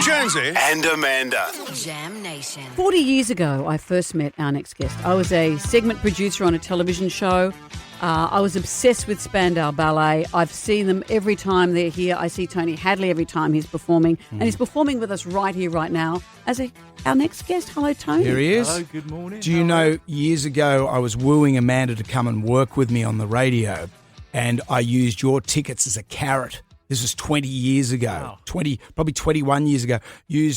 Jonesy and Amanda. Jam Nation. 40 years ago, I first met our next guest. I was a segment producer on a television show. I was obsessed with Spandau Ballet. I've seen them every time they're here. I see Tony Hadley every time he's performing. And he's performing with us right here, right now, as our next guest. Hello, Tony. Here he is. Hello, good morning. Do you know, years ago, I was wooing Amanda to come and work with me on the radio, and I used your tickets as a carrot. This was 20 years ago, Wow. probably 21 years ago. You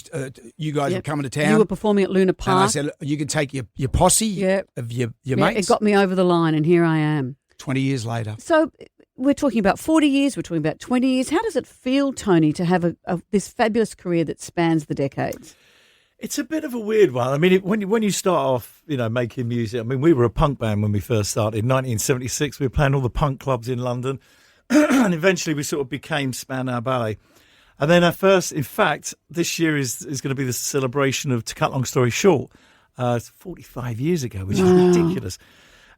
guys were coming to town. You were performing at Luna Park. And I said, you can take your posse of your mates. It got me over the line, and here I am. 20 years later. So we're talking about 40 years, we're talking about 20 years. How does it feel, Tony, to have this fabulous career that spans the decades? It's a bit of a weird one. I mean, when you start off, making music, I mean, we were a punk band when we first started. In 1976, we were playing all the punk clubs in London. And eventually we sort of became Spandau Ballet. And then in fact, this year is going to be the celebration of, to cut long story short, 45 years ago, which is ridiculous.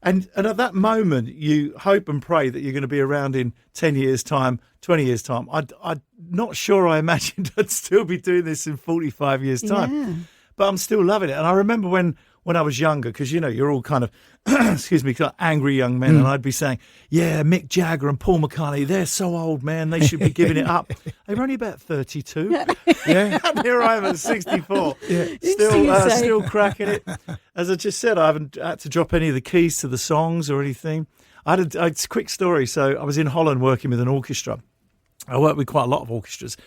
And at that moment, you hope and pray that you're going to be around in 10 years' time, 20 years' time. I'm not sure I imagined I'd still be doing this in 45 years' time. Yeah. But I'm still loving it. And I remember when I was younger, because, you're all kind of, excuse me, kind of angry young men, and I'd be saying, yeah, Mick Jagger and Paul McCartney, they're so old, man, they should be giving it up. They were only about 32. Yeah. And here I am at 64, still cracking it. As I just said, I haven't had to drop any of the keys to the songs or anything. I had a quick story. So I was in Holland working with an orchestra. I worked with quite a lot of orchestras.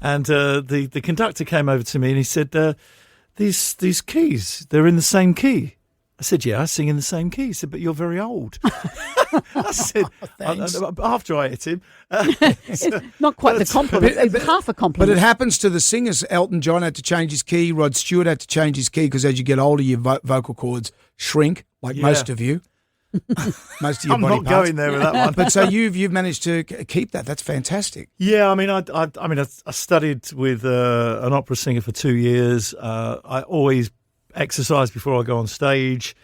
And the conductor came over to me and he said, these keys, they're in the same key. I said, yeah, I sing in the same key. He said, but you're very old. I said, after I hit him. Not quite the compliment, it's half a compliment. But it happens to the singers. Elton John had to change his key. Rod Stewart had to change his key because as you get older, your vocal cords shrink, like most of you. Most of your I'm body not parts. going there with that one. But so you've managed to keep that. That's fantastic. Yeah, I mean, I studied with an opera singer for 2 years. I always exercise before I go on stage,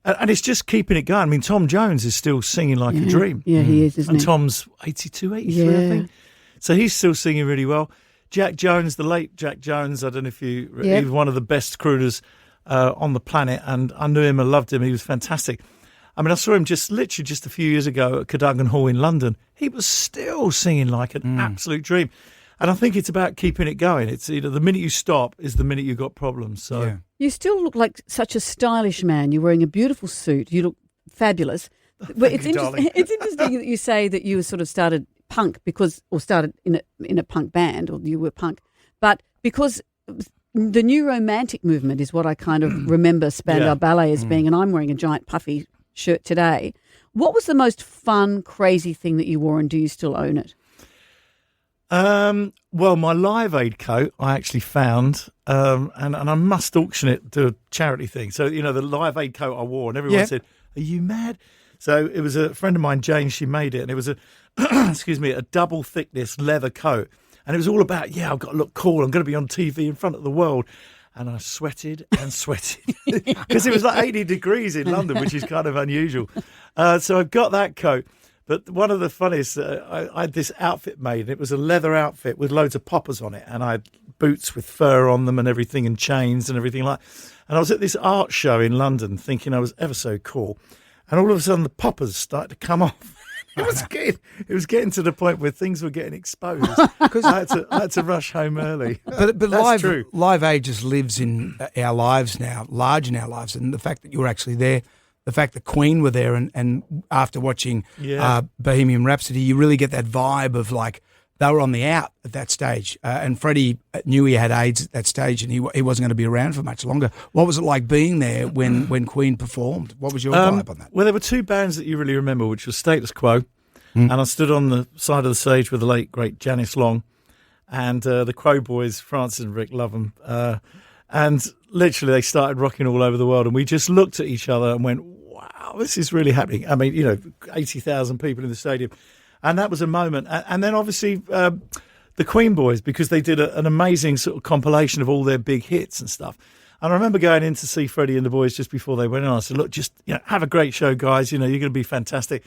and it's just keeping it going. I mean, Tom Jones is still singing like a dream. Yeah, he is, isn't and he? Tom's 82, 83, I think. So he's still singing really well. Jack Jones, the late Jack Jones, I don't know if he was one of the best crooners on the planet, and I knew him, I loved him, he was fantastic. I mean, I saw him literally just a few years ago at Cadogan Hall in London. He was still singing like an absolute dream. And I think it's about keeping it going. It's the minute you stop is the minute you've got problems. So You still look like such a stylish man. You're wearing a beautiful suit. You look fabulous. But it's interesting that you say that you sort of started punk started in a punk band, or you were punk, but because the new romantic movement is what I kind of remember Spandau Ballet as being, and I'm wearing a giant puffy shirt today. What was the most fun, crazy thing that you wore, and do you still own it? Well, my Live Aid coat I actually found, and I must auction it to a charity thing. So, the Live Aid coat I wore, and everyone said, are you mad? So it was a friend of mine, Jane, she made it, and it was a double thickness leather coat. And it was all about, I've got to look cool, I'm going to be on TV in front of the world. And I sweated and sweated because it was like 80 degrees in London, which is kind of unusual. So I've got that coat. But one of the funniest, I had this outfit made, and it was a leather outfit with loads of poppers on it. And I had boots with fur on them and everything, and chains and everything like that. And I was at this art show in London thinking I was ever so cool. And all of a sudden the poppers started to come off. It was getting to the point where things were getting exposed. Because I had to rush home early. But That's true. Live Aid just lives in our lives now, large in our lives. And the fact that you were actually there, the fact that Queen were there, and after watching Bohemian Rhapsody, you really get that vibe of like they were on the out at that stage. And Freddie knew he had AIDS at that stage, and he wasn't going to be around for much longer. What was it like being there when Queen performed? What was your vibe on that? Well, there were two bands that you really remember, which was Status Quo. And I stood on the side of the stage with the late, great Janice Long and the Quo boys, Francis and Rick, love them. And literally they started rocking all over the world. And we just looked at each other and went, wow, this is really happening. I mean, 80,000 people in the stadium. And that was a moment. And then obviously the Queen boys, because they did an amazing sort of compilation of all their big hits and stuff. And I remember going in to see Freddie and the boys just before they went in. I said, look, just have a great show, guys. You're going to be fantastic.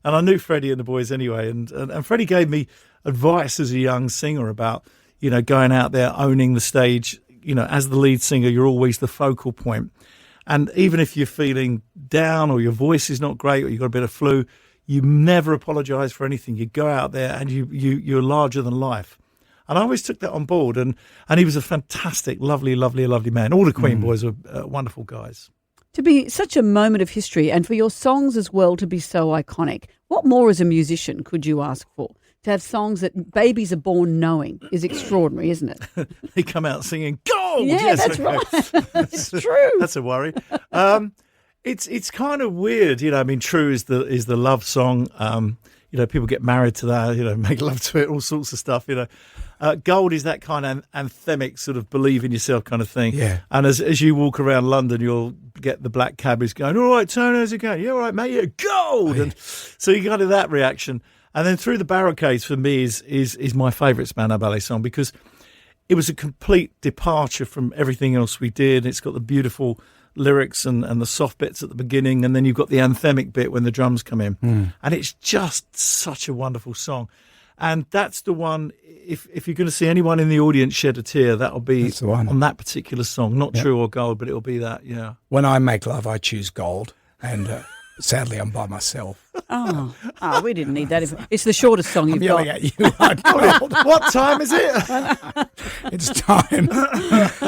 And I knew Freddie and the boys anyway. And Freddie gave me advice as a young singer about, going out there, owning the stage. As the lead singer, you're always the focal point. And even if you're feeling down or your voice is not great or you've got a bit of flu, you never apologise for anything. You go out there and you're larger than life. And I always took that on board. And he was a fantastic, lovely, lovely, lovely man. All the Queen boys were wonderful guys. To be such a moment of history and for your songs as well to be so iconic, what more as a musician could you ask for? To have songs that babies are born knowing is extraordinary, isn't it? They come out singing gold. Yeah, yes, that's right. It's true. That's a worry. It's kind of weird, I mean, True is the love song. People get married to that, make love to it, all sorts of stuff. Gold is that kind of anthemic sort of believe in yourself kind of thing. Yeah. And as you walk around London, you'll get the black cabbies going, all right, Tony, how's it going? Yeah, all right, mate, yeah, gold. Oh, yeah. And so you got that reaction. And then Through the Barricades for me is my favourite Spandau Ballet song because it was a complete departure from everything else we did. It's got the beautiful lyrics and the soft bits at the beginning, and then you've got the anthemic bit when the drums come in. And it's just such a wonderful song. And that's the one, if you're going to see anyone in the audience shed a tear, that'll be on that particular song. Not True or Gold, but it'll be that, yeah. When I make love, I choose Gold, and sadly I'm by myself. Oh, we didn't need that. It's the shortest song you've yelling got. at you. What time is it? It's time.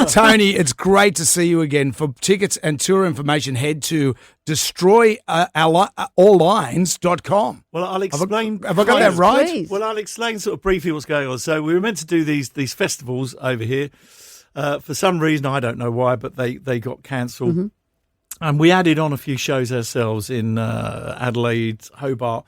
Tony, it's great to see you again. For tickets and tour information, head to destroyallines.com. Well, I'll explain. Have I got that right? Please. Well, I'll explain sort of briefly what's going on. So we were meant to do these festivals over here. For some reason, I don't know why, but they got cancelled. Mm-hmm. And we added on a few shows ourselves in Adelaide, Hobart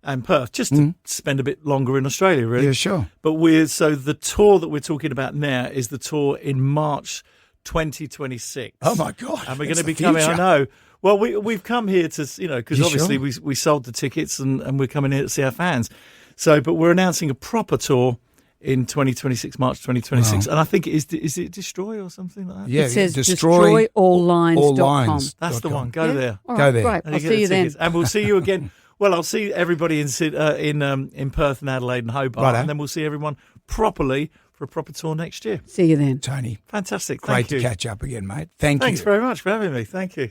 and Perth, just to spend a bit longer in Australia, really. Yeah, sure. But so the tour that we're talking about now is the tour in March 2026. Oh, my God. And we're going to be coming, I know. Well, we've come here to, because obviously we sold the tickets and we're coming here to see our fans. So, but we're announcing a proper tour in 2026, March 2026. Wow. And I think is it Destroy or something like that? Yeah, it says destroyallines.com. That's the one. Go there. Right, go there. Great. I'll see you then. And we'll see you again. Well, I'll see everybody in Perth and Adelaide and Hobart. And then we'll see everyone properly for a proper tour next year. See you then. Tony. Fantastic. Great Thank you. to catch up again, mate. Thanks very much for having me. Thank you.